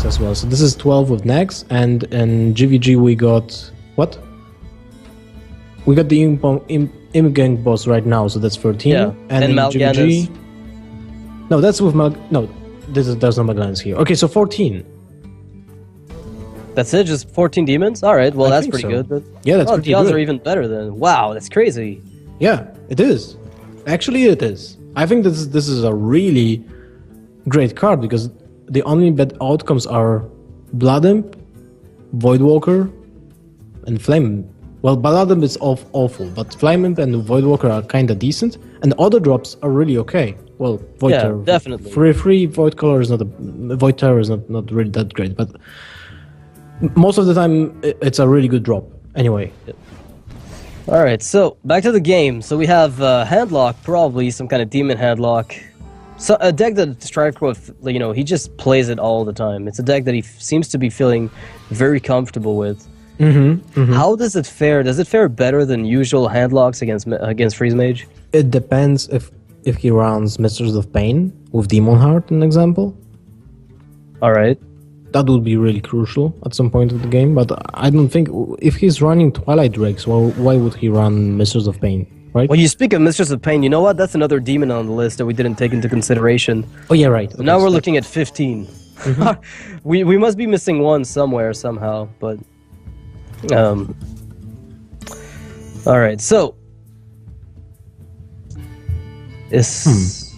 as well. So this is 12 with Nex, and in GVG we got what? We got the Imgang boss right now, so that's 13. Yeah, and in GVG. No, that's with no. There's no Magellan's here. Okay, so 14. That's it, just 14 demons? Alright, well that's pretty good. But... Yeah, that's pretty the odds good. are even better then. Wow, that's crazy. Yeah, it is. Actually, it is. I think this is a really great card because the only bad outcomes are Blood Imp, Voidwalker, and Flame. Well, Blood Imp is awful, but Flame Imp and Voidwalker are kind of decent, and other drops are really okay. Well, Void Terror, definitely. Free Void Color is not Void Terror is not really that great, but most of the time it's a really good drop. Anyway. Alright, so back to the game. So we have Handlock, probably some kind of demon Handlock. So a deck that StrifeCro, you know, he just plays it all the time. It's a deck that he seems to be feeling very comfortable with. How does it fare? Does it fare better than usual Handlocks against Freeze Mage? It depends if he runs Mistress of Pain with Demon Heart, an example. Alright. That would be really crucial at some point of the game, but I don't think... If he's running Twilight Drakes, well, why would he run Mistress of Pain, right? Well, you speak of Mistress of Pain, you know what? That's another demon on the list that we didn't take into consideration. Oh, yeah, right. So now we're looking at 15. We must be missing one somewhere, somehow, but... Alright, so... This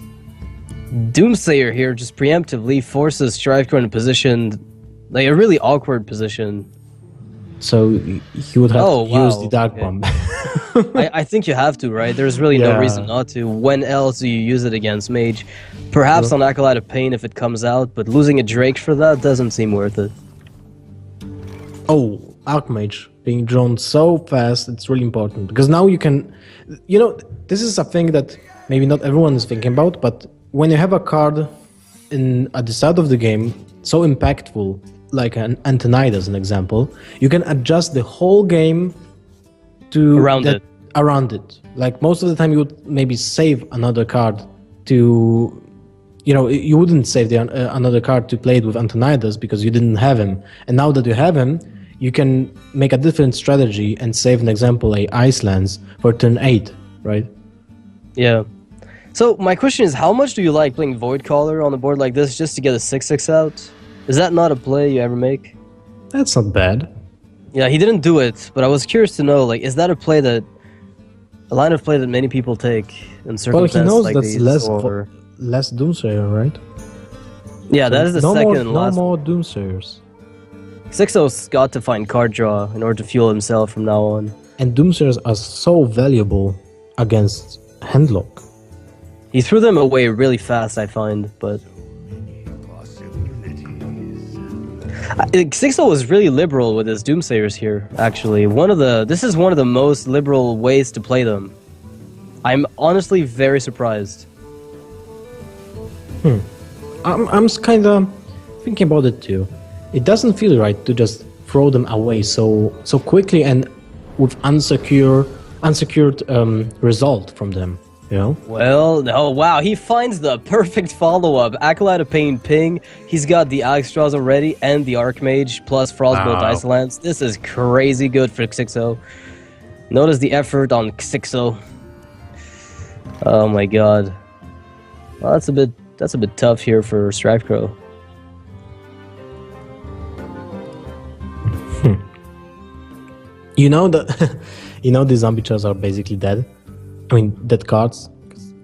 Doomsayer here just preemptively forces StrifeCro in a position, like a really awkward position. So he would have to use the Dark Bomb. I think you have to, right? There's really no reason not to. When else do you use it against Mage? Perhaps on Acolyte of Pain if it comes out, but losing a Drake for that doesn't seem worth it. Oh, Archmage being drawn so fast, it's really important. Because now you can... You know, this is a thing that maybe not everyone is thinking about, but when you have a card at the start of the game so impactful, like an Antonite as an example, you can adjust the whole game to around it. Like most of the time you would maybe save another card to, you know, you wouldn't save another card to play it with Antonidas because you didn't have him. And now that you have him, you can make a different strategy and save an example like Icelands for turn 8, right? Yeah. So my question is, how much do you like playing Voidcaller on a board like this just to get a 6/6 out? Is that not a play you ever make? That's not bad. Yeah, he didn't do it, but I was curious to know, like, is that a line of play that many people take in circumstances like these? Well, he knows that's less Doomsayer, right? Yeah, so that is the second and last. No more Doomsayers. Xixo's got to find card draw in order to fuel himself from now on. And Doomsayers are so valuable against Handlock. He threw them away really fast, I find, but... Xixo was really liberal with his Doomsayers here, actually. This is one of the most liberal ways to play them. I'm honestly very surprised. I'm kind of thinking about it too. It doesn't feel right to just throw them away so quickly and with unsecured result from them. You know? Well, no, wow, he finds the perfect follow-up. Acolyte of Pain Ping, he's got the Alexstrasza already, and the Archmage, plus Frostbolt Isolance. This is crazy good for Xixo. Notice the effort on Xixo. Oh my god. Well, that's a bit tough here for StrifeCro. You know the zombie chars are basically dead. I mean, dead cards.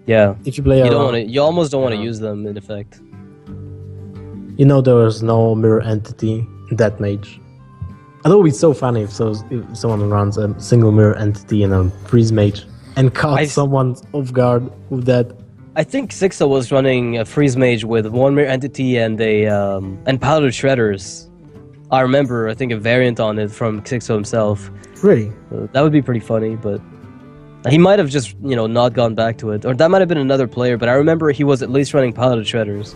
Yeah. If you play you almost don't want to use them, in effect. You know there is no mirror entity in that mage. Although it's so funny if someone runs a single mirror entity in a freeze mage and caught someone off guard with that. I think Xixo was running a freeze mage with one mirror entity and and Powdered Shredders. I remember, I think, a variant on it from Xixo himself. Really? That would be pretty funny, but... He might have just, you know, not gone back to it. Or that might have been another player, but I remember he was at least running Paladin Shredders.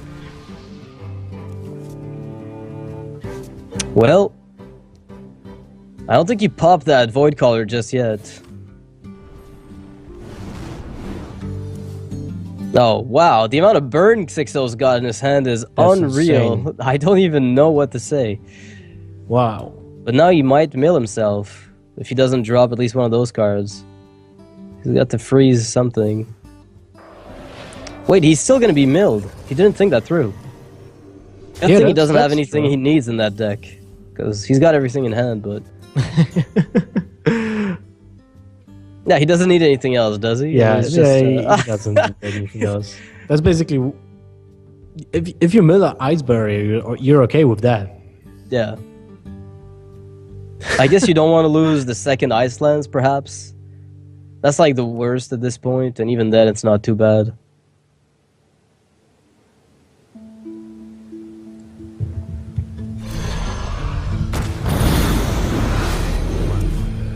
Well, I don't think he popped that Voidcaller just yet. Oh, wow. The amount of burn Xixo's got in his hand is That's unreal. insane. I don't even know what to say. Wow. But now he might mill himself if he doesn't drop at least one of those cards. He's got to freeze something. Wait, he's still going to be milled. He didn't think that through. I think he doesn't have anything he needs in that deck. Because he's got everything in hand, but... Yeah, he doesn't need anything else, does he? Yeah, He's he doesn't need anything else. That's basically... If you mill an ice barrier, you're okay with that. Yeah. I guess you don't want to lose the second ice lance, perhaps. That's like the worst at this point, and even then it's not too bad.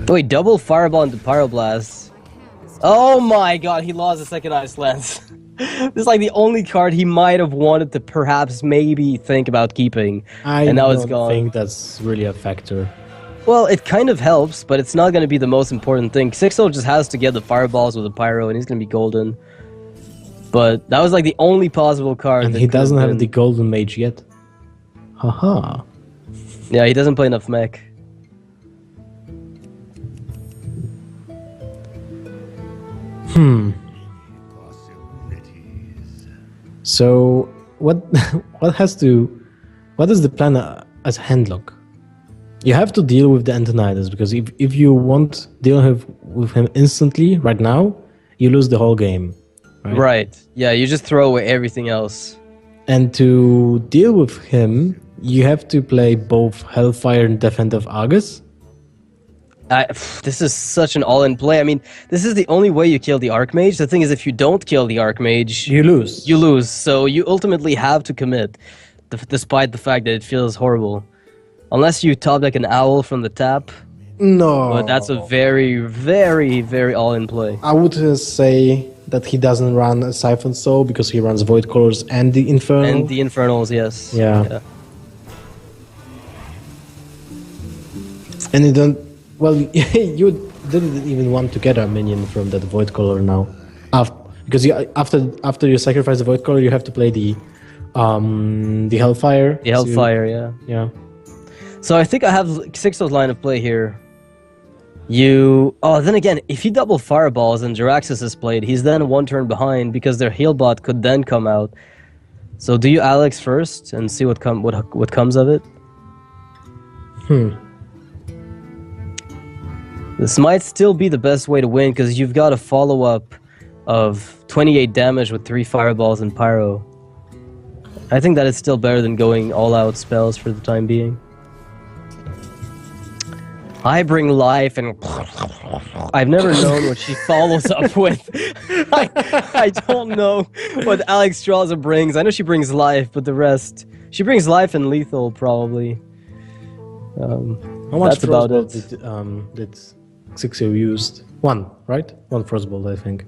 Wait, double fireball into pyroblast. Oh my god, he lost the second ice lance. This is like the only card he might have wanted to perhaps maybe think about keeping. And now it's gone. I think that's really a factor. Well, it kind of helps, but it's not going to be the most important thing. Xixo just has to get the fireballs with a pyro, and he's going to be golden. But that was like the only possible card. And he doesn't have the golden mage yet. Haha. Yeah, he doesn't play enough mech. So what what is the plan as handlock? You have to deal with the Antonidas, because if you won't deal with him instantly right now, you lose the whole game. Right. Yeah, you just throw away everything else. And to deal with him, you have to play both Hellfire and Defend of Argus. This is such an all-in play. I mean, this is the only way you kill the Archmage. The thing is, if you don't kill the Archmage... You lose. You lose. So you ultimately have to commit, despite the fact that it feels horrible. Unless you top deck an Owl from the tap. No. But that's a very, very, very all-in play. I would say that he doesn't run a Siphon Soul because he runs Void Colors and the Infernal. And the Infernals, yes. Yeah. And you don't... Well, you didn't even want to get a minion from that Void Color now. Because after you sacrifice the Void Color, you have to play the Hellfire. The Hellfire, yeah. Yeah. So I think I have Xixo's line of play here. Then again, if he double fireballs and Jiraxis is played, he's then one turn behind because their heal bot could then come out. So do you Alex first and see what comes of it? This might still be the best way to win because you've got a follow-up of 28 damage with 3 fireballs and pyro. I think that is still better than going all-out spells for the time being. I bring life and... I've never known what she follows up with. I don't know what Alex Strauza brings. I know she brings life, but the rest... She brings life and lethal, probably. How much that's about it. Did Xixo used? One, right? One Frostbolt, I think.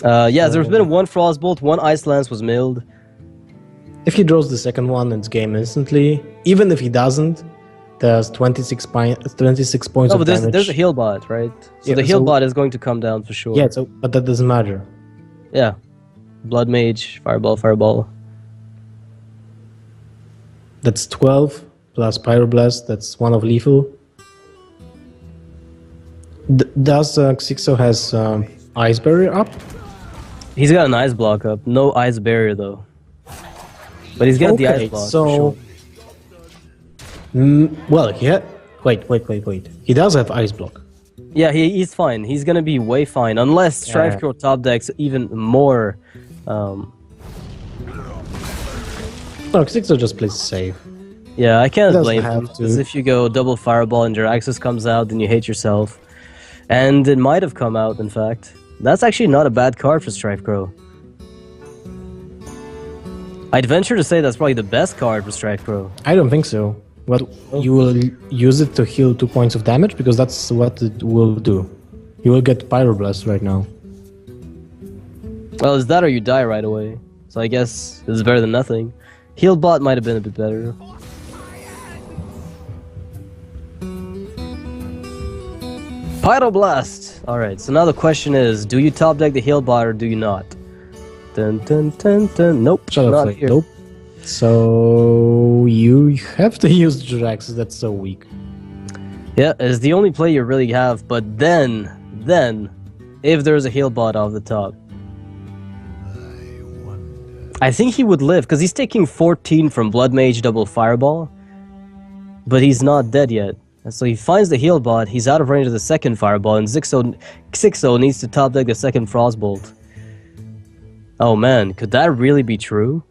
Yeah, there's been one Frostbolt, one Ice Lance was milled. If he draws the second one, it's game instantly. Even if he doesn't, there's 26 points of damage. There's a heal bot, right? So yeah, the heal bot is going to come down for sure. Yeah, but that doesn't matter. Yeah. Blood Mage, Fireball. That's 12 plus Pyroblast. That's 1 of lethal. Does Xixo has Ice Barrier up? He's got an Ice Block up. No Ice Barrier, though. But he's got the Ice Block, so... for sure. Well, wait. He does have Ice Block. Yeah, he's fine. He's gonna be way fine. Unless StrifeCro top decks even more... No, Xixo just plays safe. Yeah, I can't blame him. Because if you go double Fireball and your Axis comes out, then you hate yourself. And it might have come out, in fact. That's actually not a bad card for StrifeCro. I'd venture to say that's probably the best card for StrifeCro. I don't think so. Well, you will use it to heal 2 points of damage, because that's what it will do. You will get Pyroblast right now. Well, it's that or you die right away. So I guess it's better than nothing. Heal bot might have been a bit better. Pyroblast! Alright, so now the question is, do you top deck the heal bot or do you not? Dun, dun, dun, dun. Nope, Shadow not Flame. here. Nope. So you have to use Drax. That's so weak. Yeah, it's the only play you really have. But then, if there's a heal bot off the top, I think he would live because he's taking 14 from Blood Mage double Fireball, but he's not dead yet. And so he finds the heal bot. He's out of range of the second Fireball, and Xixo needs to top deck the second Frostbolt. Oh man, could that really be true?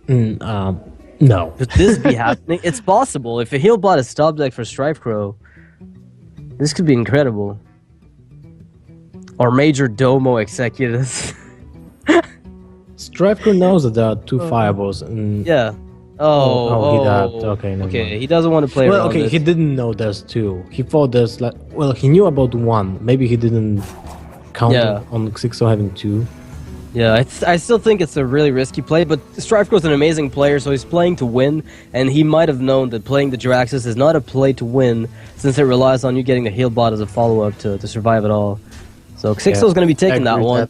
No. Could this be happening? It's possible. If a heal bot is top deck for StrifeCro, this could be incredible. Or Major Domo Executives. StrifeCro knows that there are two fireballs. And Yeah. he dabbed. Okay, never okay. mind. He doesn't want to play Well, around okay, this. he didn't know there's two. He thought there's like, well, he knew about one. Maybe he didn't count Yeah. on Xixo having two. Yeah, I still think it's a really risky play, but StrifeCro's an amazing player, so he's playing to win, and he might have known that playing the Jiraxis is not a play to win, since it relies on you getting the heal bot as a follow-up to survive it all. So Xixo's going to be taking that one.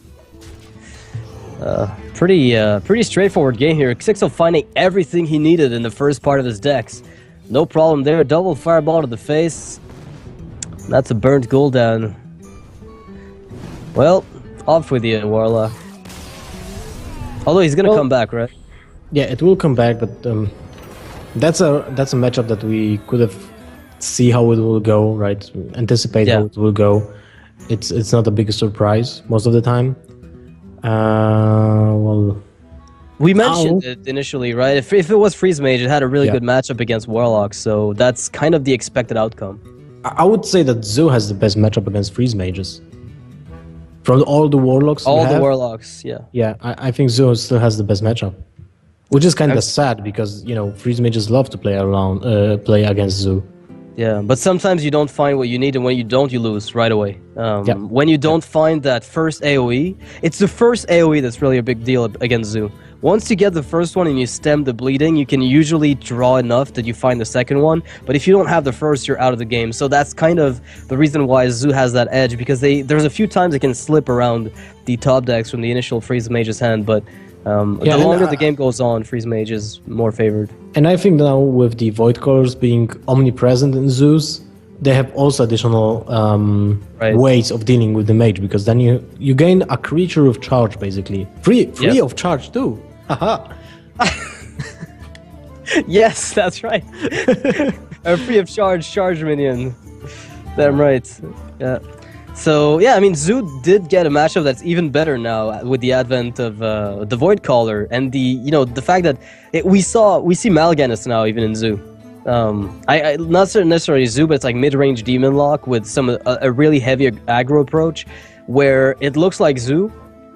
Pretty straightforward game here. Xixo finding everything he needed in the first part of his decks. No problem there. Double fireball to the face. That's a burnt cooldown. Well, off with you, Warlock. Although he's gonna come back, right? Yeah, it will come back, but that's a matchup that we could have see how it will go, right? Anticipate how it will go. It's not a big surprise most of the time. Well, we mentioned it initially, right? If it was Freeze Mage, it had a really good matchup against Warlock, so that's kind of the expected outcome. I would say that Zoo has the best matchup against Freeze Mages. From all the Warlocks Warlocks, yeah. Yeah, I think Zoo still has the best matchup. Which is kind of sad because, you know, Freeze Mages love to play against Zoo. Yeah, but sometimes you don't find what you need, and when you don't, you lose right away. When you don't find that first AoE, it's the first AoE that's really a big deal against Zoo. Once you get the first one and you stem the bleeding, you can usually draw enough that you find the second one, but if you don't have the first, you're out of the game. So that's kind of the reason why Zoo has that edge, because there's a few times they can slip around the top decks from the initial Freeze Mage's hand, but the longer the game goes on, Freeze Mage is more favored. And I think now with the Void Colors being omnipresent in Zeus, they have also additional ways of dealing with the mage, because then you gain a creature of charge, basically. Free of charge too. Haha. Yes, that's right. A free of charge minion. Damn right. Yeah. So yeah, I mean, Zoo did get a matchup that's even better now with the advent of the Void Caller and the fact that we see Mal'Ganis now even in Zoo. I not necessarily Zoo, but it's like mid-range Demon Lock with a really heavy aggro approach, where it looks like Zoo,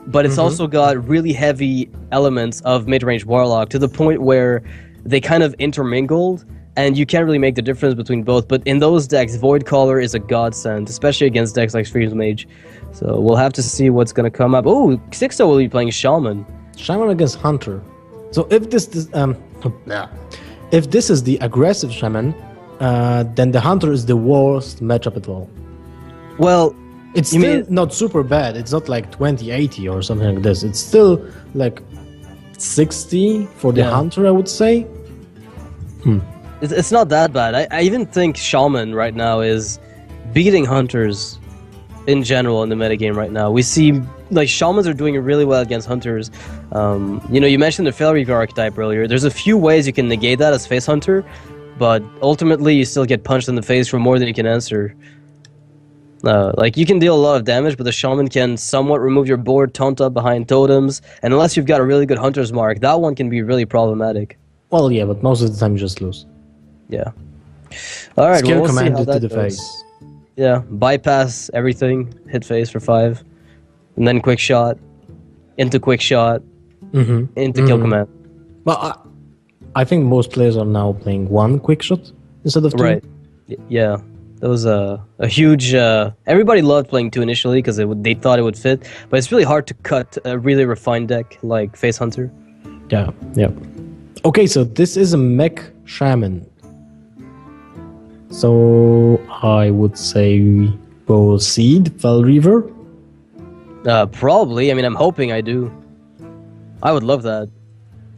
but it's also got really heavy elements of mid-range Warlock to the point where they kind of intermingled. And you can't really make the difference between both. But in those decks, Void Caller is a godsend, especially against decks like Freeze Mage. So we'll have to see what's going to come up. Oh, Xixo will be playing Shaman. Shaman against Hunter. So if this is the aggressive Shaman, then the Hunter is the worst matchup at all. Well, it's still not super bad. It's not like 20-80 or something like this. It's still like 60 for the Hunter, I would say. It's not that bad. I even think Shaman right now is beating Hunters in general in the metagame right now. We see like Shamans are doing really well against Hunters. You mentioned the Failreaver archetype earlier. There's a few ways you can negate that as Face Hunter, but ultimately you still get punched in the face for more than you can answer. Like you can deal a lot of damage, but the Shaman can somewhat remove your board, taunt up behind totems, and unless you've got a really good Hunter's Mark, that one can be really problematic. Well, yeah, but most of the time you just lose. Yeah. All right. Skill we'll see command how that to the goes. face. Yeah. Bypass everything. Hit face for 5, and then quick shot into quick shot into kill command. Well, I think most players are now playing one quick shot instead of two. Right. Yeah. That was a huge. Everybody loved playing 2 initially because they thought it would fit, but it's really hard to cut a really refined deck like Face Hunter. Yeah. Yeah. Okay, so this is a mech Shaman. So I would say we'll seed Failreaver. Probably. I mean, I'm hoping I do. I would love that.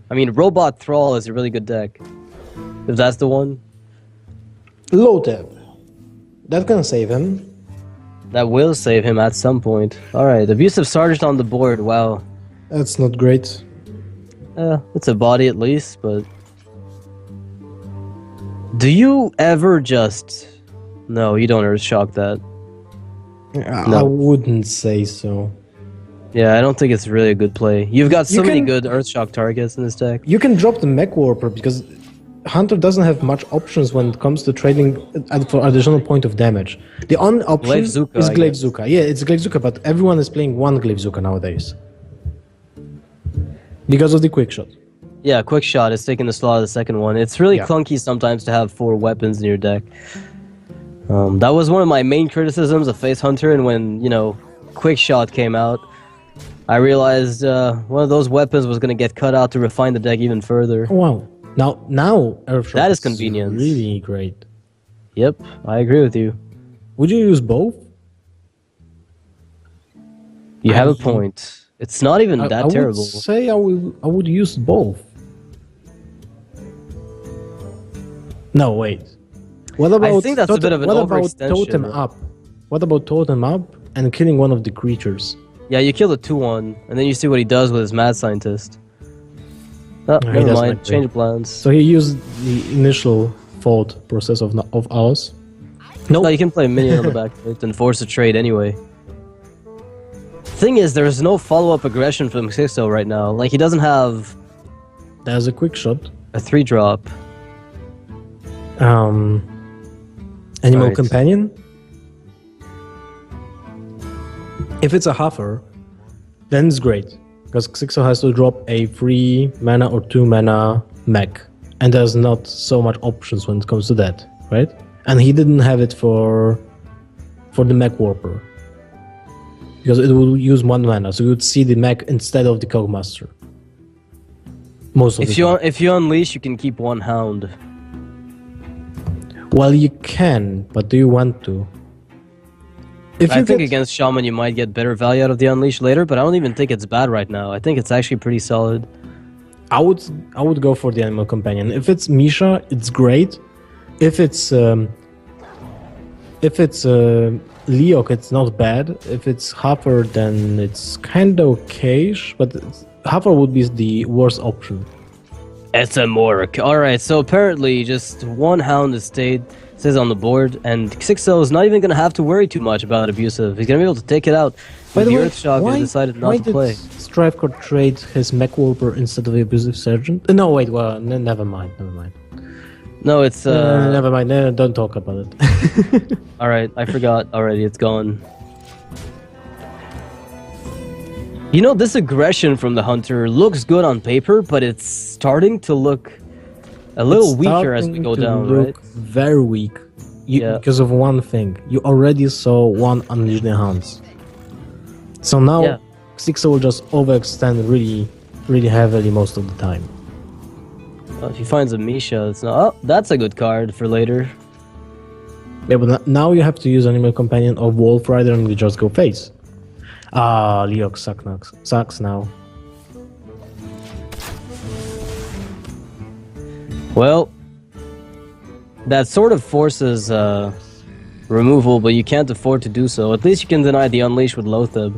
I mean, Robot Thrall is a really good deck. If that's the one. Low tap. That can save him. That will save him at some point. Alright, Abusive Sergeant on the board, wow. That's not great. It's a body at least, but... Do you ever just... No, you don't Earthshock that. I wouldn't say so. Yeah, I don't think it's really a good play. You've got so many good Earthshock targets in this deck. You can drop the Mech Warper because Hunter doesn't have much options when it comes to trading for additional point of damage. The only option is Glaive Zuka. Yeah, it's Glaive Zuka, but everyone is playing one Glaive Zuka nowadays. Because of the quick shot. Yeah, quick shot is taking the slot of the second one. It's really clunky sometimes to have 4 weapons in your deck. That was one of my main criticisms of Face Hunter, and when, you know, quick shot came out, I realized one of those weapons was going to get cut out to refine the deck even further. Wow. Now Earthshock that is convenient. Really great. Yep, I agree with you. Would you use both? You have a point. It's not even that terrible. I would say I would use both. No, wait. What about I think that's a bit of an overextension. Totem Up? What about Totem Up and killing one of the creatures? Yeah, you kill the 2-1, and then you see what he does with his Mad Scientist. Oh, never mind. Change plans. So he used the initial thought process of ours. No, you can play a minion on the back foot and force a trade anyway. Thing is, there's no follow-up aggression from Xixo right now. Like, he doesn't have... There's a quick shot. A 3-drop. Animal Companion. If it's a Huffer, then it's great. Because Xixo has to drop a 3 mana or 2 mana mech. And there's not so much options when it comes to that, right? And he didn't have it for the mech warper. Because it will use 1 mana, so you would see the mech instead of the Cogmaster. Most of the time. If you unleash, you can keep 1 hound. Well, you can, but do you want to? I think against Shaman you might get better value out of the unleash later, but I don't even think it's bad right now. I think it's actually pretty solid. I would go for the Animal Companion. If it's Misha, it's great. If it's Leok, it's not bad. If it's Huffer, then it's kind of okay-ish, but Huffer would be the worst option. It's a Morik. Alright, so apparently just 1 hound stays on the board, and Xixo is not even going to have to worry too much about Abusive. He's going to be able to take it out with the Earthshock and decided not to play. StrifeCro trade his Mech Warper instead of the Abusive Sergeant? No, wait, well, never mind. No, it's... never mind, don't talk about it. Alright, I forgot already, it's gone. You know, this aggression from the Hunter looks good on paper, but it's starting to look a little weaker as we go down, right? Very weak. Because of one thing. You already saw 1 Unleash the Hounds. So now, Xixo will just overextend really, really heavily most of the time. Well, if he finds a Misha, it's not... Oh, that's a good card for later. Yeah, but now you have to use Animal Companion or Wolf Rider and you just go face. Ah, Leok sucks now. Well, that sort of forces removal, but you can't afford to do so. At least you can deny the Unleash with Loatheb.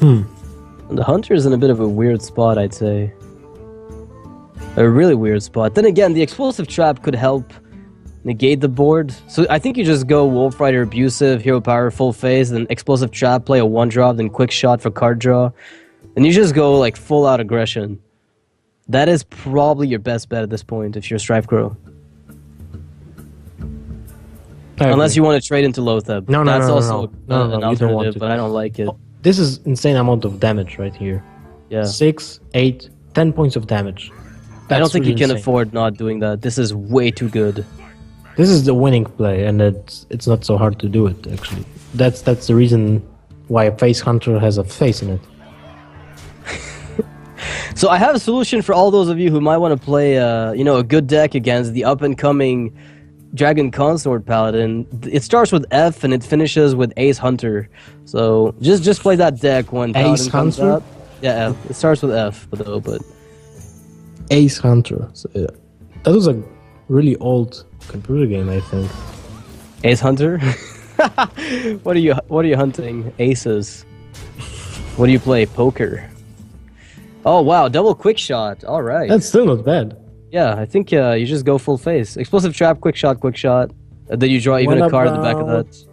And the Hunter is in a bit of a weird spot, I'd say. A really weird spot. Then again, the Explosive Trap could help negate the board. So I think you just go Wolf Rider Abusive, Hero Power full phase, then Explosive Trap, play a 1-drop, then Quick Shot for card draw. And you just go like full out aggression. That is probably your best bet at this point if you're StrifeCro. Unless you want to trade into Loatheb. That's also an alternative, but I don't like it. This is insane amount of damage right here. Yeah. 6, 8, 10 points of damage. I don't think you can afford not doing that. This is way too good. This is the winning play, and it's not so hard to do it, actually. That's the reason why a Face Hunter has a face in it. So I have a solution for all those of you who might want to play a good deck against the up-and-coming Dragon Consort Paladin. It starts with F and it finishes with Ace Hunter. So just play that deck when Paladin comes out. Yeah, F. It starts with F, but Ace Hunter. So, that was a really old computer game, I think. Ace Hunter. What are you hunting? Aces. What do you play? Poker. Oh wow, double quick shot. All right. That's still not bad. Yeah, I think you just go full face. Explosive trap, quick shot, quick shot. Then you draw even a card at the back of that.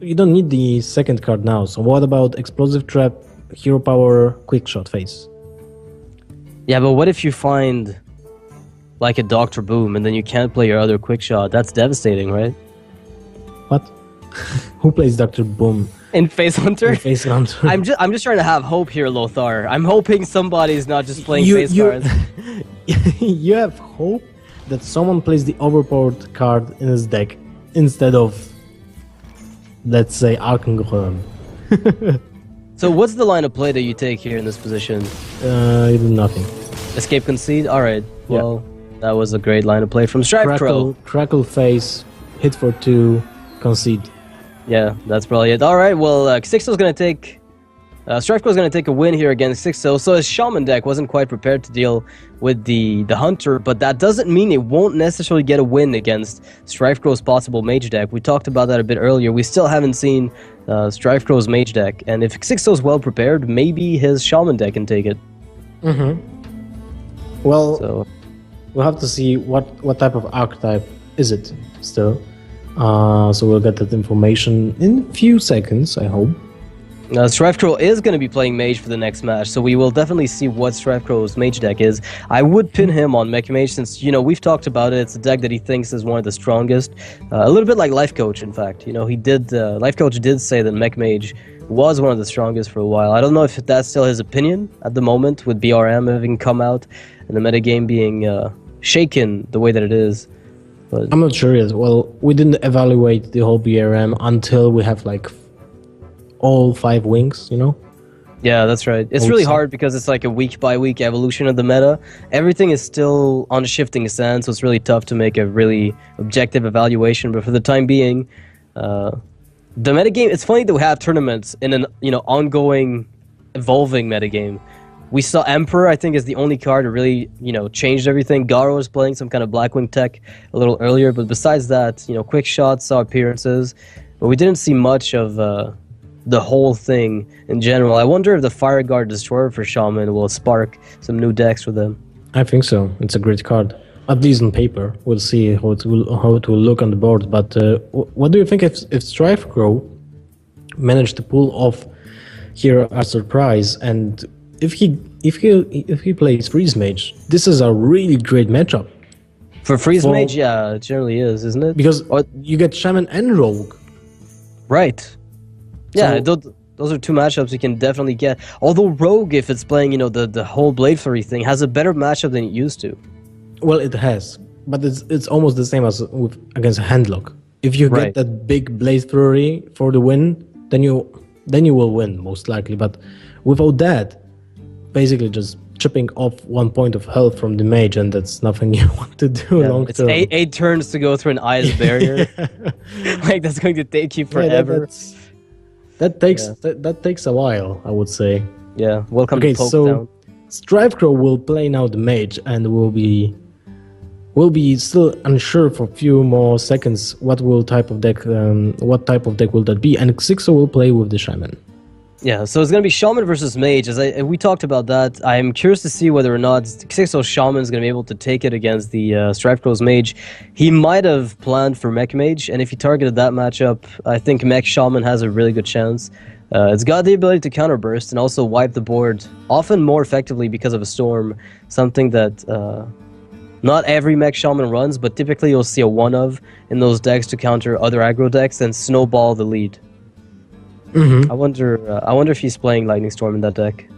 You don't need the second card now. So what about explosive trap, hero power, quick shot face? Yeah, but what if you find like a Dr. Boom and then you can't play your other quick shot? That's devastating, right? What? Who plays Dr. Boom? In Face Hunter? In Face Hunter. I'm just trying to have hope here, Lothar. I'm hoping somebody's not just playing face cards. You have hope that someone plays the overpowered card in his deck instead of, let's say, Arkengrön. So what's the line of play that you take here in this position? You do nothing. Escape concede? Alright, well, that was a great line of play from StrifeCro. Crackle face, hit for 2, concede. Yeah, that's probably it. Alright, well, Xixo's gonna take... StrifeCro's gonna take a win here against Xixo, so his Shaman deck wasn't quite prepared to deal with the Hunter, but that doesn't mean it won't necessarily get a win against StrifeCro's possible Mage deck. We talked about that a bit earlier. We still haven't seen StrifeCro's Mage deck, and if Xixo's well prepared, maybe his Shaman deck can take it. Well, So, we'll have to see what type of archetype is it still. So we'll get that information in a few seconds, I hope. StrifeCro is going to be playing Mage for the next match, so we will definitely see what StrifeCro's Mage deck is. I would pin him on Mech Mage since, you know, we've talked about it. It's a deck that he thinks is one of the strongest. A little bit like Life Coach, in fact. You know, Life Coach did say that Mech Mage was one of the strongest for a while. I don't know if that's still his opinion at the moment, with BRM having come out and the metagame being shaken the way that it is. But I'm not sure yet. Well, we didn't evaluate the whole BRM until we have like all 5 wings, you know? yeah, that's right. It's really hard because it's like a week-by-week evolution of the meta. Everything is still on a shifting sand, so it's really tough to make a really objective evaluation. But for the time being, the metagame, it's funny that we have tournaments in an ongoing, evolving metagame. We saw Emperor, I think, is the only card that really, changed everything. Garo was playing some kind of Blackwing tech a little earlier, but besides that, Quick Shots saw appearances, but we didn't see much of the whole thing in general. I wonder if the Fire Guard Destroyer for Shaman will spark some new decks for them. I think so. It's a great card. At least on paper. We'll see how it will look on the board. But what do you think if StrifeCro managed to pull off here a surprise, and if he plays Freeze Mage, this is a really great matchup. For Freeze Mage, yeah, it generally is, isn't it? Because you get Shaman and Rogue. Right. Yeah, So- those are 2 matchups you can definitely get. Although Rogue, if it's playing, the whole Blade Flurry thing, has a better matchup than it used to. Well, it has, but it's almost the same as against Handlock. If you Right. get that big Blade Flurry for the win, then you will win most likely. But without that, basically just chipping off 1 point of health from the mage, and that's nothing you want to do long It's term. 8 turns to go through an ice barrier. Like, that's going to take you forever. That takes a while, I would say. Yeah, welcome Okay, to Poke so Town. StrifeCro will play now the mage, and will be still unsure for a few more seconds what type of deck will that be, and Xixo will play with the shaman. Yeah, so it's going to be Shaman versus Mage. We talked about that. I'm curious to see whether or not Xixo's Shaman is going to be able to take it against the StrifeCro's Mage. He might have planned for Mech Mage, and if he targeted that matchup, I think Mech Shaman has a really good chance. It's got the ability to counterburst and also wipe the board, often more effectively because of a Storm, something that not every Mech Shaman runs, but typically you'll see a one of in those decks to counter other aggro decks and snowball the lead. Mm-hmm. I wonder if he's playing Lightning Storm in that deck.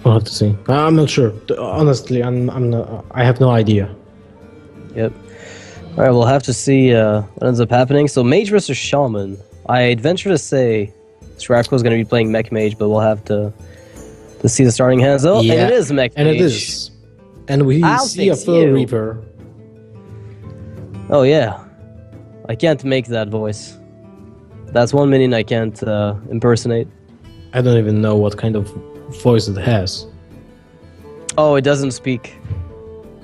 We'll have to see. I'm not sure. Honestly, I have no idea. Yep. All right, we'll have to see what ends up happening. So Mage versus Shaman. I'd venture to say StrifeCro is going to be playing Mech Mage, but we'll have to see the starting hands. Oh, Yeah, and it is Mech and Mage. it is. And we I'll see a fix Full you. Reaper. Oh yeah, I can't make that voice. That's one minion I can't impersonate. I don't even know what kind of voice it has. Oh, it doesn't speak.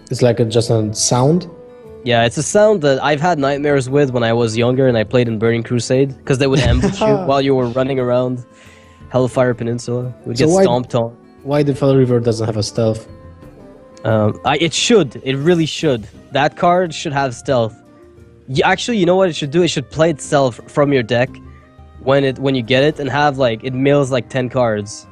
It's like just a sound. Yeah, it's a sound that I've had nightmares with when I was younger and I played in Burning Crusade, because they would ambush you while you were running around Hellfire Peninsula. You would get stomped on. Why the Fell River doesn't have a stealth? It should. It really should. That card should have stealth. Actually, you know what it should do? It should play itself from your deck when you get it, and have like it mills like 10 cards.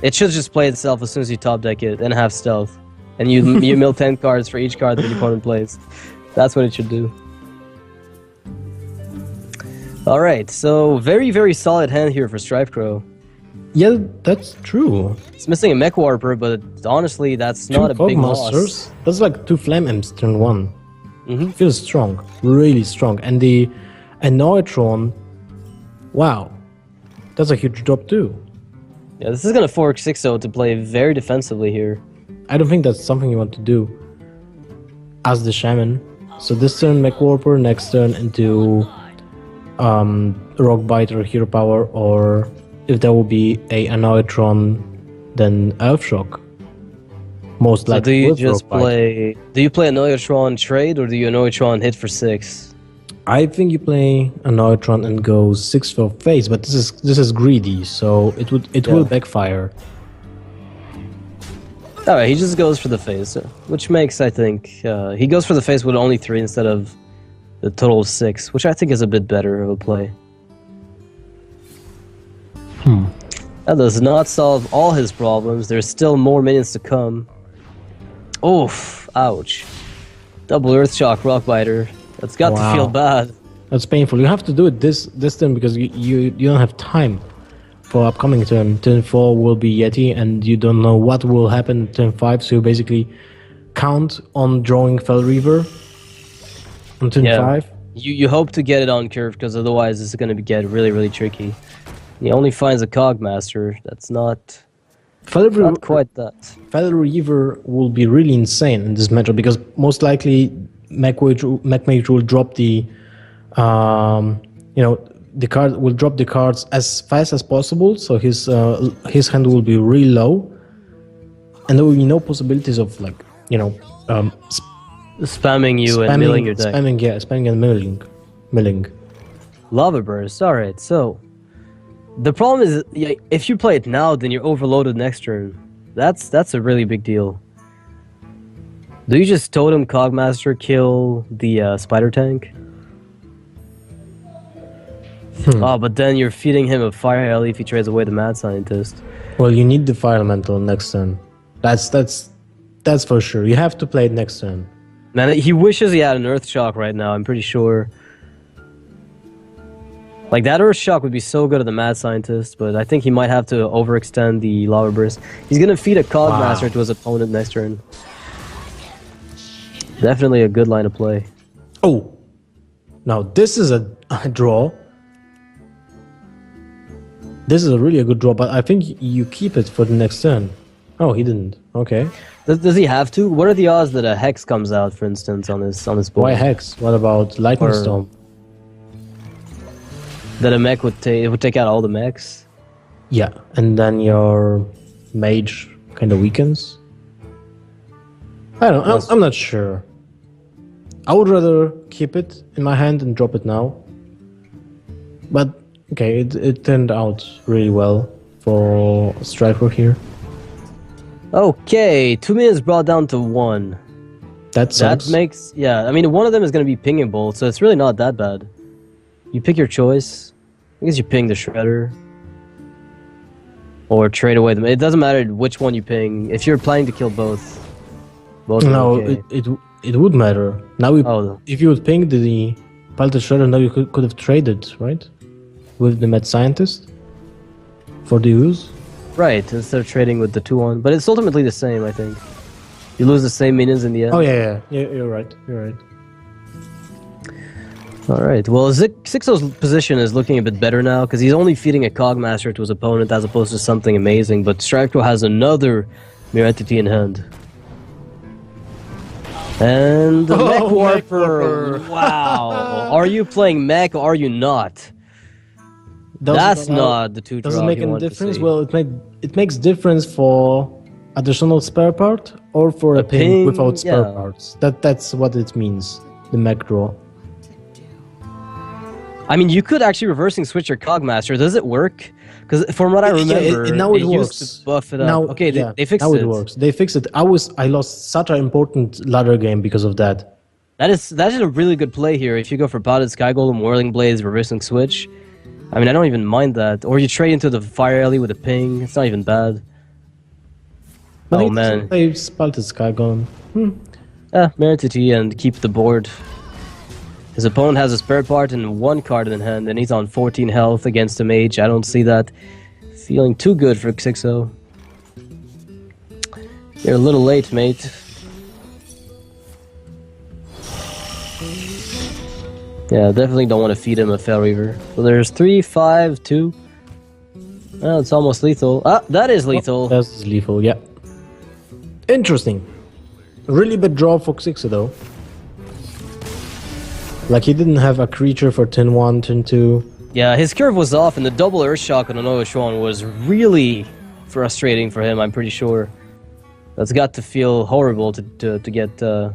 It should just play itself as soon as you top deck it and have stealth. And you mill 10 cards for each card that the opponent plays. That's what it should do. Alright, so very, very solid hand here for StrifeCro. Yeah, that's true. It's missing a Mech Warper, but honestly, that's not a big loss. That's like 2 Flame Imps turn 1. Feels strong. Really strong. And the Annoytron, wow. That's a huge drop too. Yeah, this is going to force Xixo to play very defensively here. I don't think that's something you want to do as the Shaman. So this turn Mech Warper, next turn into Rock Bite or Hero Power, or if there will be a Annoytron, then Earth Shock. Most likely. So do you just play? Do you play Annoytron trade, or do you Annoytron hit for 6? I think you play Annoytron and go 6 for face, but this is greedy, so it will backfire. Alright, he just goes for the face, which makes, I think, he goes for the face with only 3 instead of the total of 6, which I think is a bit better of a play. That does not solve all his problems. There's still more minions to come. Oof, ouch. Double Earth Shock Rock Biter. That's got to feel bad. That's painful. You have to do it this turn because you don't have time for upcoming turn. Turn 4 will be Yeti, and you don't know what will happen in turn 5, so you basically count on drawing Fell Reaver on turn 5. You hope to get it on curve, because otherwise it's going to get really, really tricky. He only finds a Cogmaster. That's not quite that. Fell Reaver will be really insane in this matchup, because most likely Mech Mage will drop the the card will drop the cards as fast as possible, so his hand will be really low, and there will be no possibilities of spamming you and milling your deck. Spamming and milling. Lava Burst. All right, so the problem is, if you play it now, then you're overloaded next turn. That's a really big deal. Do you just Totem Cogmaster kill the Spider Tank? Oh, but then you're feeding him a Fire Hell if he trades away the Mad Scientist. Well, you need the Fire Elemental next turn. That's for sure. You have to play it next turn. Man, he wishes he had an Earth Shock right now, I'm pretty sure. Like, that Earth Shock would be so good at the Mad Scientist, but I think he might have to overextend the Lava Burst. He's gonna feed a Cogmaster to his opponent next turn. Definitely a good line of play. Oh! Now, this is a draw. This is a really good draw, but I think you keep it for the next turn. Oh, he didn't. Okay. Does he have to? What are the odds that a Hex comes out, for instance, on this board? Why Hex? What about Lightning Storm? That a mech would take out all the mechs? Yeah, and then your mage kind of weakens. I don't know. I'm not sure. I would rather keep it in my hand and drop it now. But okay, it turned out really well for StrifeCro here. Okay, 2 minutes brought down to 1. That sucks. That makes, I mean, one of them is going to be Pinging Bolt, so it's really not that bad. You pick your choice. I guess you ping the Shredder. Or trade away them. It doesn't matter which one you ping. If you're planning to kill both. No, okay. it would matter. Now, if you would ping the Piloted Shredder, now you could have traded, right? With the Mad Scientist for the use. Right, instead of trading with the 2-1. But it's ultimately the same, I think. You lose the same minions in the end. Oh, yeah, you're right. You're right. Alright, well, Xixo's position is looking a bit better now, because he's only feeding a Cogmaster to his opponent as opposed to something amazing, but StrifeCro has another Mirror Entity in hand. And the Mech Warper! Wow! Are you playing Mech or are you not? That's not the two draw. Does it make any difference? Well, it makes difference for additional spare part or for a ping without spare yeah. parts. That's what it means, the mech draw. I mean, you could actually reversing switch your Cogmaster. Does it work? Because from what I remember, now it used works. to buff it up. Now, Okay, yeah, they fixed now it. it works. They fixed it. I lost such an important ladder game because of that. That is a really good play here. If you go for Potted Sky Golem, Whirling Blades, reversing switch. I mean, I don't even mind that. Or you trade into the Fire Alley with a ping. It's not even bad. But oh man. They spotted Sky Golem. Meritity and keep the board. His opponent has a spare part and 1 card in hand, and he's on 14 health against a mage. I don't see that feeling too good for Xixo. You're a little late, mate. Yeah, definitely don't want to feed him a Fel Reaver. So there's 3, 5, 2. Oh, it's almost lethal. Ah, that is lethal. That's lethal, yeah. Interesting. Really bad draw for Xixo though. Like he didn't have a creature for turn 1, turn 2. Yeah, his curve was off, and the double Earthshock on Anoa Shuan was really frustrating for him, I'm pretty sure. That's got to feel horrible to get... to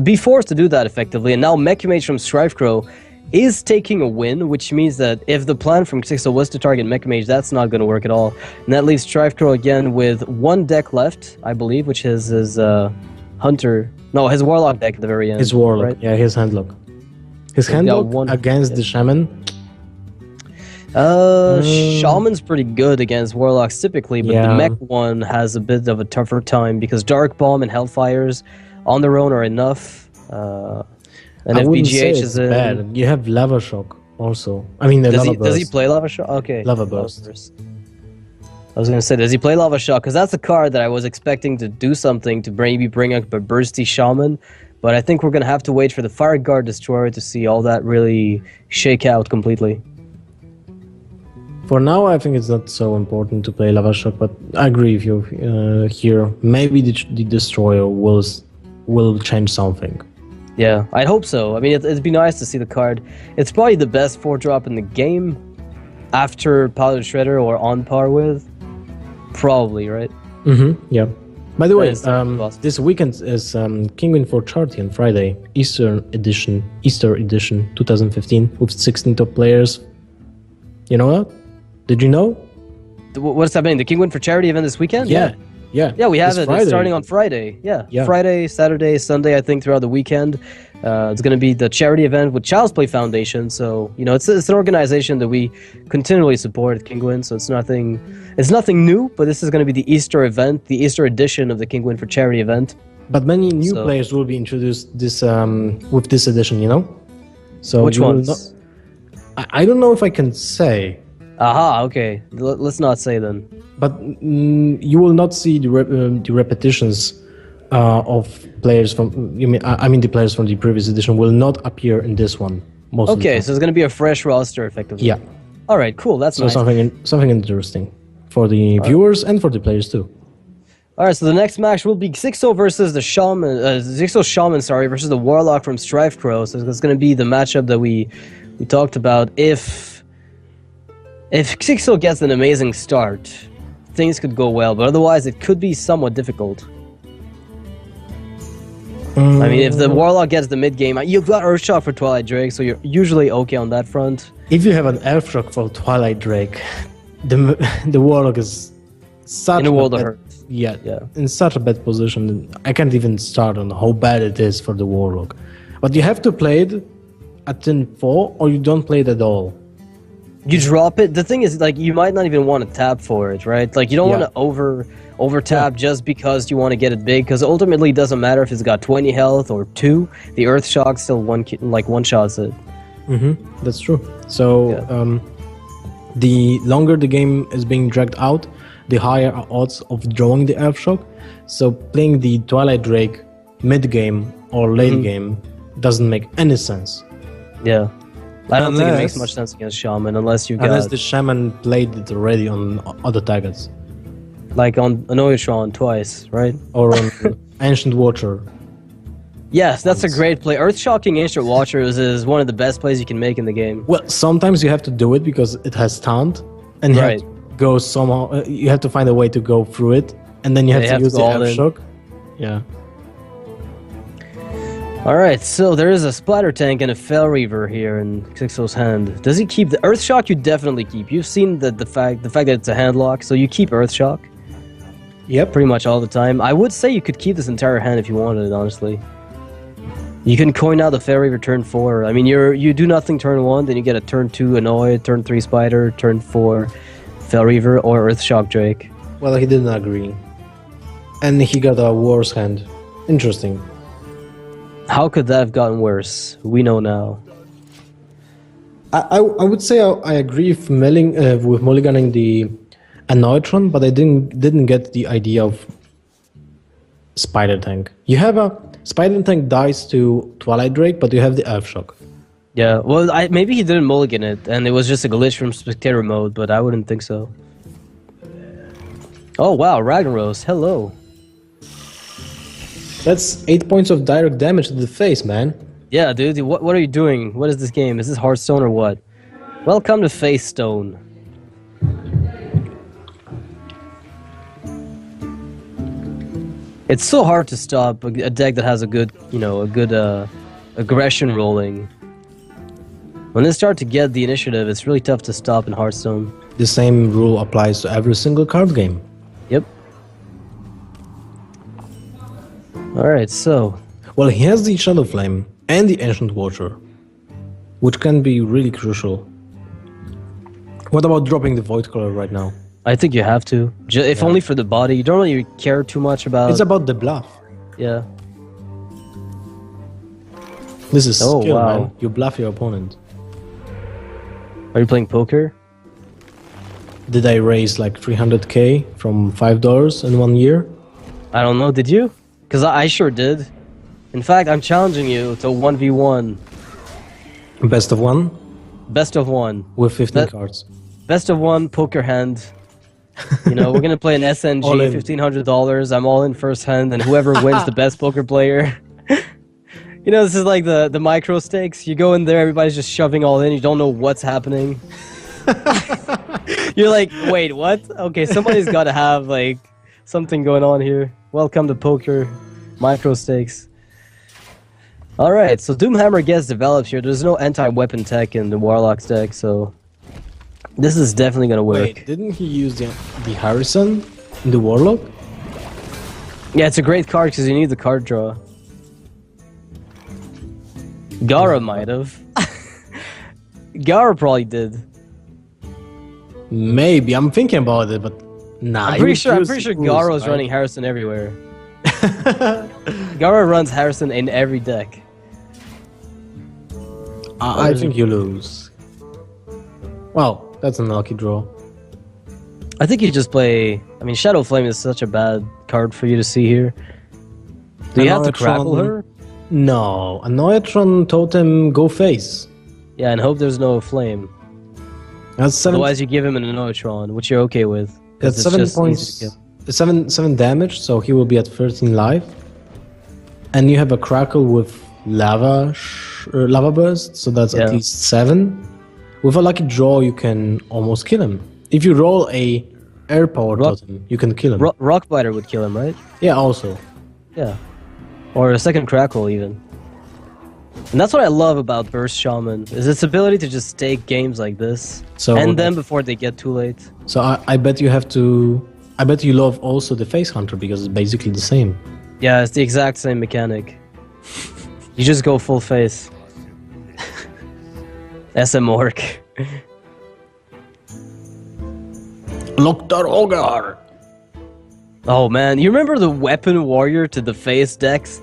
be forced to do that effectively. And now Mechmage from StrifeCro is taking a win, which means that if the plan from Xixo was to target Mechmage, that's not going to work at all. And that leaves StrifeCro again with 1 deck left, I believe, which is his Hunter... No, his Warlock deck at the very end. His Warlock, right? yeah, his Handlock. His Handlock against the Shaman. Shaman's pretty good against Warlocks typically, but the Mech one has a bit of a tougher time because Dark Bomb and Hellfires on their own are enough. And if BGH is in... bad. You have Lava Shock also. I mean, does he play Lava Shock? Okay. Lava Burst. I was going to say, does he play Lava Shock? Because that's a card that I was expecting to do something to maybe bring up a Bursty Shaman. But I think we're going to have to wait for the Fire Guard Destroyer to see all that really shake out completely. For now, I think it's not so important to play Lava Shock, but I agree with you here. Maybe the Destroyer will change something. Yeah, I'd hope so. I mean, it'd be nice to see the card. It's probably the best 4-drop in the game after Powder Shredder or on par with. Probably, right? Yeah. By the way, awesome. this weekend is Kinguin for Charity on Friday, Easter edition 2015, with 16 top players. You know that? Did you know? What's happening? The Kinguin for Charity event this weekend? Yeah, we have it. Friday. It's starting on Friday. Yeah. Friday, Saturday, Sunday, I think, throughout the weekend. It's going to be the charity event with Child's Play Foundation. So, you know, it's an organization that we continually support at Kinguin. So it's nothing new, but this is going to be the Easter event, the Easter edition of the Kinguin for Charity event. But many new players will be introduced this with this edition, you know? So which ones? I don't know if I can say. Aha, okay. Let's not say then. But you will not see the repetitions of players from. I mean, the players from the previous edition will not appear in this one. Okay, so it's going to be a fresh roster, effectively. Yeah. All right, cool. That's nice. Something interesting for the viewers and for the players too. All right, so the next match will be Xixo versus the Shaman. Xixo Shaman, versus the Warlock from StrifeCro. So it's going to be the matchup that we talked about. If Xixo gets an amazing start, things could go well, but otherwise it could be somewhat difficult. I mean, if the Warlock gets the mid-game, you've got Earthshock for Twilight Drake, so you're usually okay on that front. If you have an Earthshock for Twilight Drake, the Warlock is such in a world of hurt. Yeah, in such a bad position. I can't even start on how bad it is for the Warlock. But you have to play it at turn 4, or you don't play it at all. You drop it. The thing is, like, you might not even want to tap for it, right? Like, you don't want to over tap just because you want to get it big, because ultimately it doesn't matter if it's got 20 health or 2. The Earth Shock still one shots it. That's true. So the longer the game is being dragged out, the higher are odds of drawing the Earth Shock. So playing the Twilight Drake mid game or late game doesn't make any sense. Yeah. I don't think it makes much sense against Shaman unless the Shaman played it already on other targets. Like on Anoyatron twice, right? Or on Ancient Watcher. Yes, that's a great play. Earth-shocking Ancient Watchers is one of the best plays you can make in the game. Well, sometimes you have to do it because it has taunt, and you have to go somehow. You have to find a way to go through it. And then you have They to have to use go the all in. F-Shock. Yeah. Alright, so there is a Splatter Tank and a Fel Reaver here in Xixo's hand. Does he keep the Earth Shock? You definitely keep. You've seen the fact that it's a hand lock, so you keep Earth Shock Yep. pretty much all the time. I would say you could keep this entire hand if you wanted, honestly. You can coin out the Fel Reaver turn 4. I mean, you do nothing turn 1, then you get a turn 2 Annoy, turn 3 Spider, turn 4 Fel Reaver, or Earth Shock Drake. Well, he didn't agree. And he got a worse hand. Interesting. How could that have gotten worse? We know now. I would say I agree with mulliganing the Annoytron, but I didn't get the idea of Spider Tank. You have a Spider Tank dies to Twilight Drake, but you have the F-Shock. Yeah, well, maybe he didn't mulligan it, and it was just a glitch from spectator mode, but I wouldn't think so. Oh wow, Ragnaros, hello. That's 8 points of direct damage to the face, man. Yeah, dude, what are you doing? What is this game? Is this Hearthstone or what? Welcome to Face Stone. It's so hard to stop a deck that has a good, aggression rolling. When they start to get the initiative, it's really tough to stop in Hearthstone. The same rule applies to every single card game. Yep. Alright, so... Well, he has the Shadow Flame and the Ancient Watcher, which can be really crucial. What about dropping the Void Color right now? I think you have to. If only for the body. You don't really care too much about... It's about the bluff. Yeah. This is Oh, skill, wow. man. You bluff your opponent. Are you playing poker? Did I raise like 300k from $5 in 1 year? I don't know, did you? Because I sure did. In fact, I'm challenging you to 1v1. Best of one Best of one. with 15 cards. Best of one, poker hand. You know, we're going to play an SNG, All in. $1,500. I'm all in first hand, and whoever wins the best poker player. You know, this is like the micro stakes. You go in there, everybody's just shoving all in. You don't know what's happening. You're like, wait, what? Okay, somebody's got to have, like, something going on here. Welcome to poker micro stakes. Alright, so Doomhammer gets developed here. There's no anti-weapon tech in the Warlock's deck, so... This is definitely gonna work. Wait, didn't he use the Harrison in the Warlock? Yeah, it's a great card because you need the card draw. Gara might have. Gara probably did. Maybe. I'm thinking about it, but nah. I'm pretty sure Gara's running Harrison everywhere. Gara runs Harrison in every deck. I think you lose. Well, that's an unlucky draw. I think you just play... I mean, Shadow Flame is such a bad card for you to see here. Do you have to crackle her? No. Annoyatron Totem go face. Yeah, and hope there's no flame. That's 7. Otherwise, you give him an Annoytron, which you're okay with. 'cause That's it's 7 just easy to points. kill. 7 damage, so he will be at 13 life. And you have a crackle with lava burst, so that's at least 7. With a lucky draw, you can almost kill him. If you roll a air power totem, you can kill him. Rockbiter would kill him, right? Yeah, also. Yeah. Or a second crackle, even. And that's what I love about Burst Shaman, is its ability to just take games like this, So end them before they get too late. So I bet you have to... I bet you love also the Face Hunter, because it's basically the same. Yeah, it's the exact same mechanic. You just go full face. SM Orc. Loktar Ogar! Oh man, you remember the Weapon Warrior to the face decks?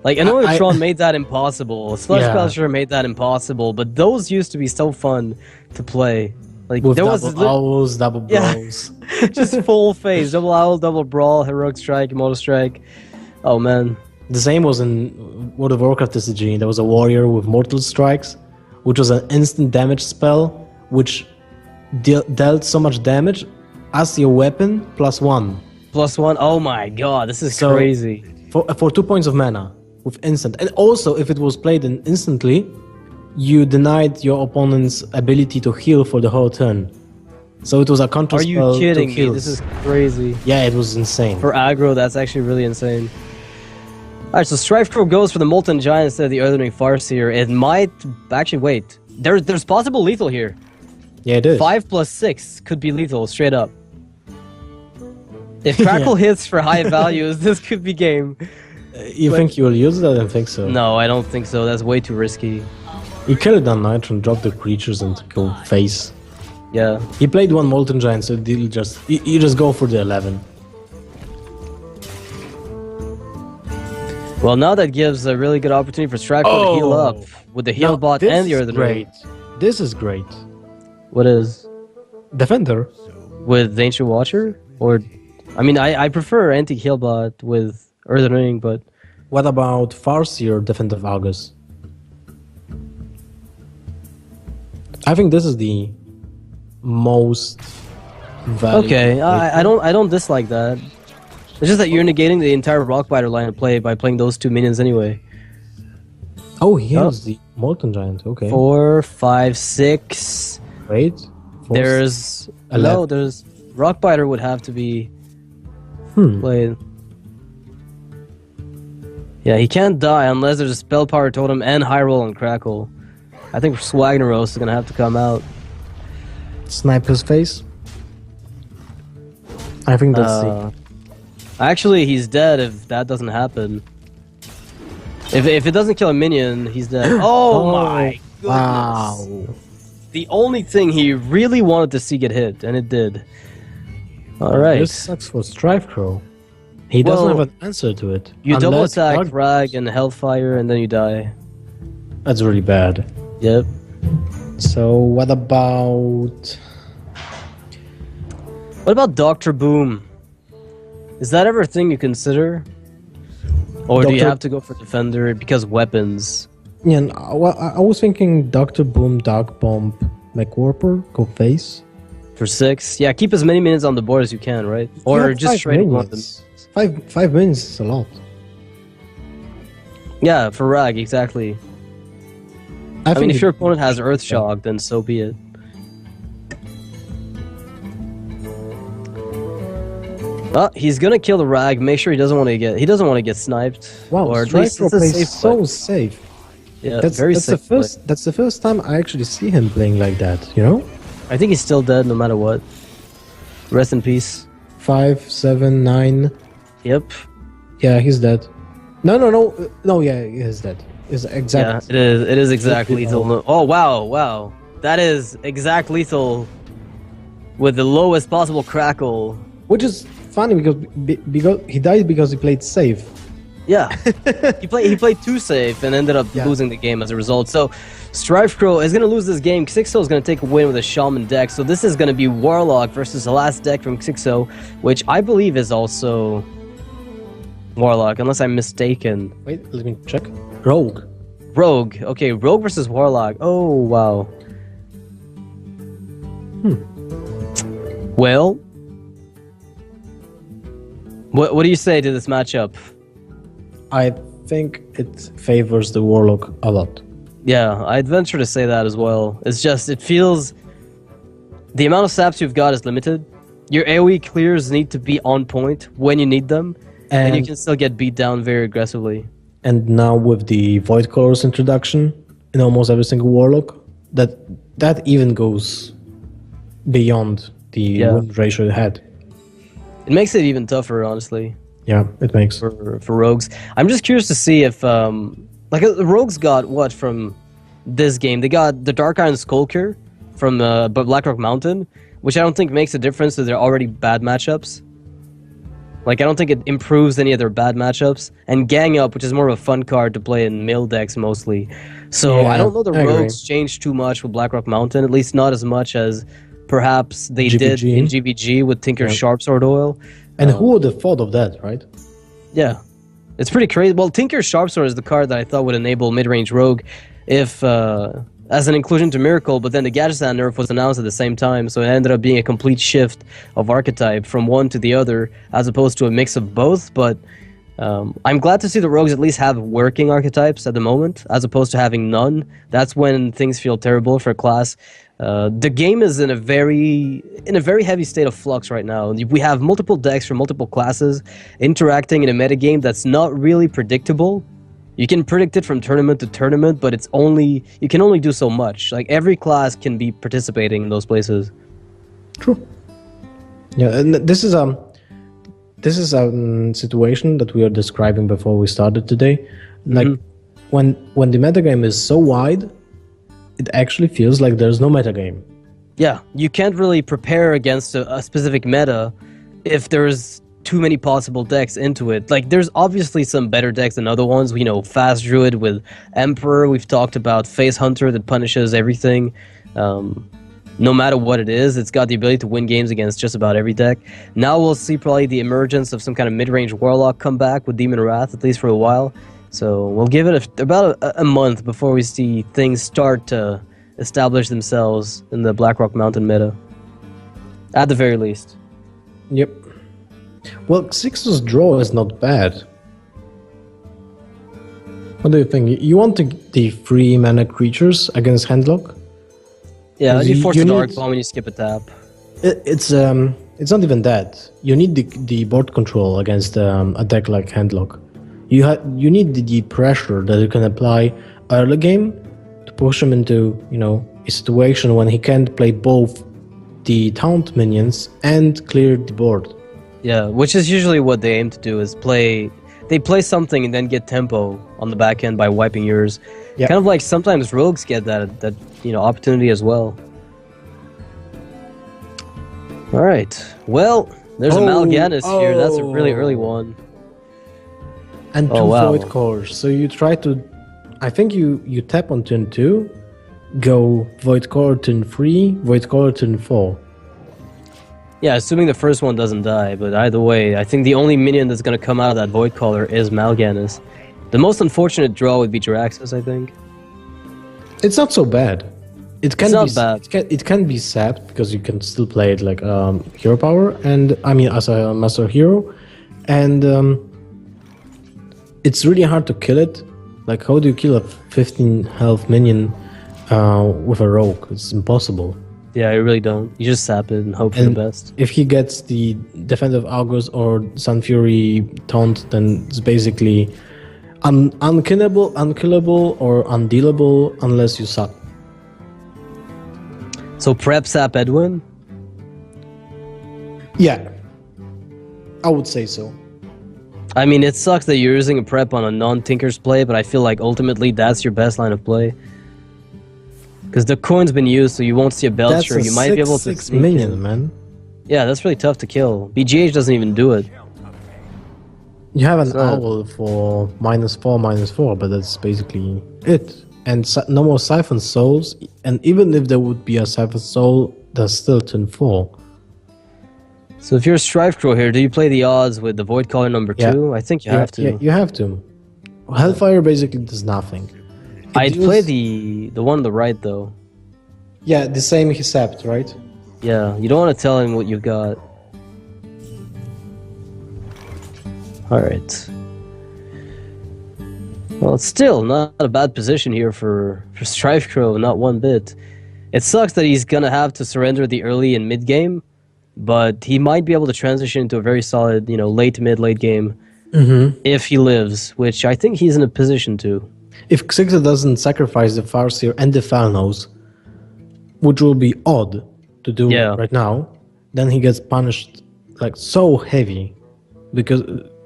Like, Annoytron made that impossible. Slush Belcher made that impossible, but those used to be so fun to play. Like, With there double owls, double brawls. Yeah. Just full face. Double owl, double brawl, heroic strike, moto strike. Oh man. The same was in World of Warcraft TCG. There was a warrior with Mortal Strikes, which was an instant damage spell, which dealt so much damage as your weapon +1. +1? Oh my god, this is crazy. For 2 points of mana, with instant. And also, if it was played in instantly, you denied your opponent's ability to heal for the whole turn. So it was a counter Are you spell kidding to me? heals. This is crazy. Yeah, it was insane. For aggro, that's actually really insane. Alright, so StrifeCro goes for the Molten Giant instead of the Earthling Farseer. It might... Actually, wait. There's possible lethal here. Yeah, it is. 5 plus 6 could be lethal, straight up. If Crackle hits for high values, this could be game. You think you will use it? I don't think so. No, I don't think so. That's way too risky. You kill it on Nitro and drop the creatures and go face. Yeah. He played one Molten Giant, so you just go for the 11. Well, now that gives a really good opportunity for StrifeCro to heal up with the heal Now, bot this and the is Earthling. great. This is great. What is? Defender. With the Ancient Watcher? Or... I mean, I prefer anti-heal bot with Earthen Ring, but... What about Farseer Defensive August? I think this is the most valuable. Okay, I don't dislike that. It's just that you're negating the entire Rockbiter line of play by playing those two minions anyway. Oh, he has the Molten Giant. Okay. 4, 5, 6. Wait. There's... No, there's... Rockbiter would have to be played. Yeah, he can't die unless there's a Spell Power Totem and High Roll on Crackle. I think Swagneros is gonna have to come out. Snipe his face. I think that's the... Actually, he's dead if that doesn't happen. If it doesn't kill a minion, he's dead. Oh my goodness. Wow. The only thing he really wanted to see get hit, and it did. Alright. This sucks for StrifeCro. He doesn't have an answer to it. You double Unless attack Dark- Frag and Hellfire, and then you die. That's really bad. Yep. So what about... What about Dr. Boom? Is that ever a thing you consider? Or do you have to go for Defender because weapons? Yeah, well, I was thinking Dr. Boom, Dark Bomb, McWarper, go face. For 6? Yeah, keep as many minions on the board as you can, right? Or just trade one of them. 5 minutes is a lot. Yeah, for Rag, exactly. I mean, if your opponent has Earth Shock, then so be it. Oh, he's gonna kill the Rag. Make sure he doesn't want to get sniped. Wow, or at least StrifeCro it's a plays safe so play. safe. Yeah, That's safe play. That's the first time I actually see him playing like that. You know, I think he's still dead no matter what. Rest in peace. 5, 7, 9. Yep. Yeah, he's dead. No. Yeah, he is dead. Is exact. Yeah, it is exact lethal. No. Oh wow, that is exact lethal with the lowest possible crackle. Which is funny because he died because he played safe. Yeah, he played too safe and ended up losing the game as a result. So StrifeCro is going to lose this game. Xixo is going to take a win with a Shaman deck. So this is going to be Warlock versus the last deck from Xixo, which I believe is also Warlock, unless I'm mistaken. Wait, let me check. Rogue. Rogue. Okay, Rogue versus Warlock. Oh, wow. Well, what do you say to this matchup? I think it favors the Warlock a lot. Yeah, I'd venture to say that as well. It's just, it feels... The amount of saps you've got is limited. Your AoE clears need to be on point when you need them, and you can still get beat down very aggressively. And now with the Void Colors introduction in almost every single Warlock, that even goes beyond the win ratio it had. It makes it even tougher, honestly. Yeah, it makes. For rogues. I'm just curious to see if... like, the rogues got what from this game? They got the Dark Iron Skulker from Blackrock Mountain, which I don't think makes a difference to their already bad matchups. Like, I don't think it improves any of their bad matchups. And Gang Up, which is more of a fun card to play in mill decks mostly. So Yeah, I don't know the I agree. rogues changed too much with Blackrock Mountain, at least not as much as perhaps they did in GVG with Tinker's Sharpsword Oil. And who would have thought of that, right? Yeah. It's pretty crazy. Well, Tinker's Sharpsword is the card that I thought would enable mid-range Rogue if... as an inclusion to Miracle, but then the Gadgetzan nerf was announced at the same time, so it ended up being a complete shift of archetype from one to the other, as opposed to a mix of both. But I'm glad to see the rogues at least have working archetypes at the moment, as opposed to having none. That's when things feel terrible for a class. The game is in a very heavy state of flux right now. We have multiple decks from multiple classes interacting in a metagame that's not really predictable. You can predict it from tournament to tournament, but you can only do so much. Like every class can be participating in those places. True. Yeah, and this is a situation that we are describing before we started today. Like when the metagame is so wide, it actually feels like there's no metagame. Yeah, you can't really prepare against a specific meta if there's too many possible decks into it. Like, there's obviously some better decks than other ones. Fast Druid with Emperor. We've talked about Face Hunter that punishes everything. No matter what it is, it's got the ability to win games against just about every deck. Now we'll see probably the emergence of some kind of mid-range Warlock come back with Demon Wrath, at least for a while. So we'll give it about a month before we see things start to establish themselves in the Blackrock Mountain meta. At the very least. Yep. Well, Xixo's draw is not bad. What do you think? You want the 3 mana creatures against Handlock? Yeah, you force the Dark Bomb and you skip a tap. It's not even that. You need the board control against a deck like Handlock. You need the pressure that you can apply early game to push him into a situation when he can't play both the taunt minions and clear the board. Yeah, which is usually what they aim to do, is play something and then get tempo on the back end by wiping yours. Yep. Kind of like sometimes rogues get that opportunity as well. All right. Well, there's a Mal'Ganis here. That's a really early one. And 2 Void Cores. So you try to... I think you tap on turn 2, go Void Core turn 3, Void Core turn 4. Yeah, assuming the first one doesn't die, but either way, I think the only minion that's going to come out of that Void Caller is Mal'Ganis. The most unfortunate draw would be Jiraxxus, I think. It's not so bad. It's not bad. It can be sapped because you can still play it like hero power, and as a master hero, and it's really hard to kill it. Like, how do you kill a 15 health minion with a rogue? It's impossible. Yeah, you really don't. You just sap it and hope for the best. If he gets the Defensive August or Sun Fury taunt, then it's basically unkillable or undealable unless you sap. So prep sap Edwin? Yeah, I would say so. I mean, it sucks that you're using a prep on a non-Tinker's play, but I feel like ultimately that's your best line of play. Because the coin's been used, so you won't see a Belcher. You might be able to sneak minion, in. Man. Yeah, that's really tough to kill. BGH doesn't even do it. You have an owl for -4/-4, but that's basically it. And no more Siphon Souls, and even if there would be a Siphon Soul, there's still turn 4. So if you're a StrifeCro here, do you play the odds with the Void Caller number 2? I think you have to. Yeah, you have to. Hellfire basically does nothing. I'd play the one on the right, though. Yeah, the same he sapped, right? Yeah, you don't want to tell him what you've got. Alright. Well, it's still not a bad position here for StrifeCro, not one bit. It sucks that he's gonna have to surrender the early and mid game, but he might be able to transition into a very solid, late game if he lives, which I think he's in a position to. If Xixo doesn't sacrifice the Farseer and the Falnos, which will be odd to do right now, then he gets punished like so heavy, because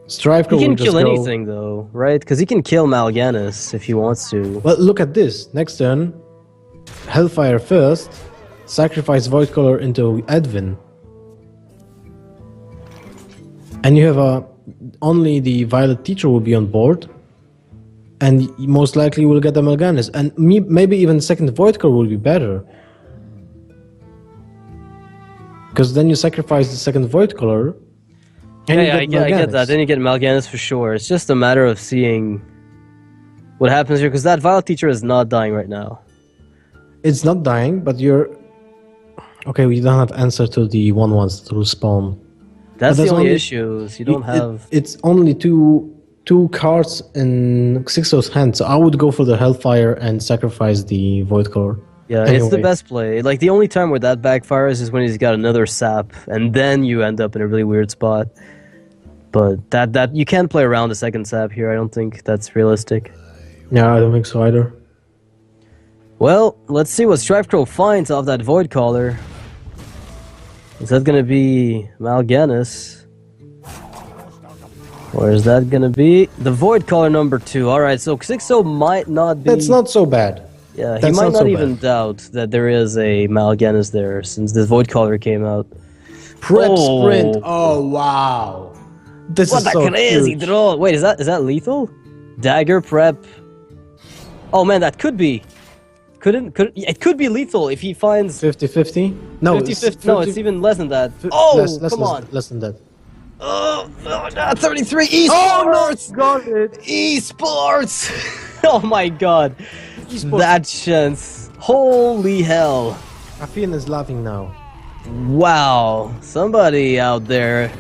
StrifeCro he can kill anything though, right? Because he can kill Mal'Ganis if he wants to. Well, look at this. Next turn, Hellfire first, sacrifice Void Caller into Edwin. And you have only the Violet Teacher will be on board, and most likely will get a Mal'Ganis, and maybe even second Void Core will be better, because then you sacrifice the second Void Caller. Yeah, I get that. Then you get Mal'Ganis for sure. It's just a matter of seeing what happens here, because that Violet Teacher is not dying right now. It's not dying, but you're okay. We don't have answer to the 1/1s to respawn. That's the only issue. Is you don't have. It's only 2 2 cards in Xixo's hand, so I would go for the Hellfire and sacrifice the Void Core. Yeah, anyway. It's the best play. Like, the only time where that backfires is when he's got another sap, and then you end up in a really weird spot. But that you can't play around the second sap here. I don't think that's realistic. Yeah, I don't think so either. Well, let's see what StrifeCro finds off that Void Caller. Is that gonna be Mal'Ganis? Or is that gonna be the Void Caller number 2? Alright, so Xixo might not be... That's not so bad. Yeah, he That's might not so even bad. doubt that there is a Mal'Ganis there, since this Void Caller came out. Prep Sprint. Oh, wow. This What is a so crazy huge. draw! Wait, is that lethal? Dagger Prep. Oh man, that could be. It could be lethal if he finds 50-50? No, 50-50. No, it's even less than that. Come on. Less than that. Oh, 33 esports. Got it. Esports. Oh my god. Esports. That chance. Holy hell. Afian is laughing now. Wow. Somebody out there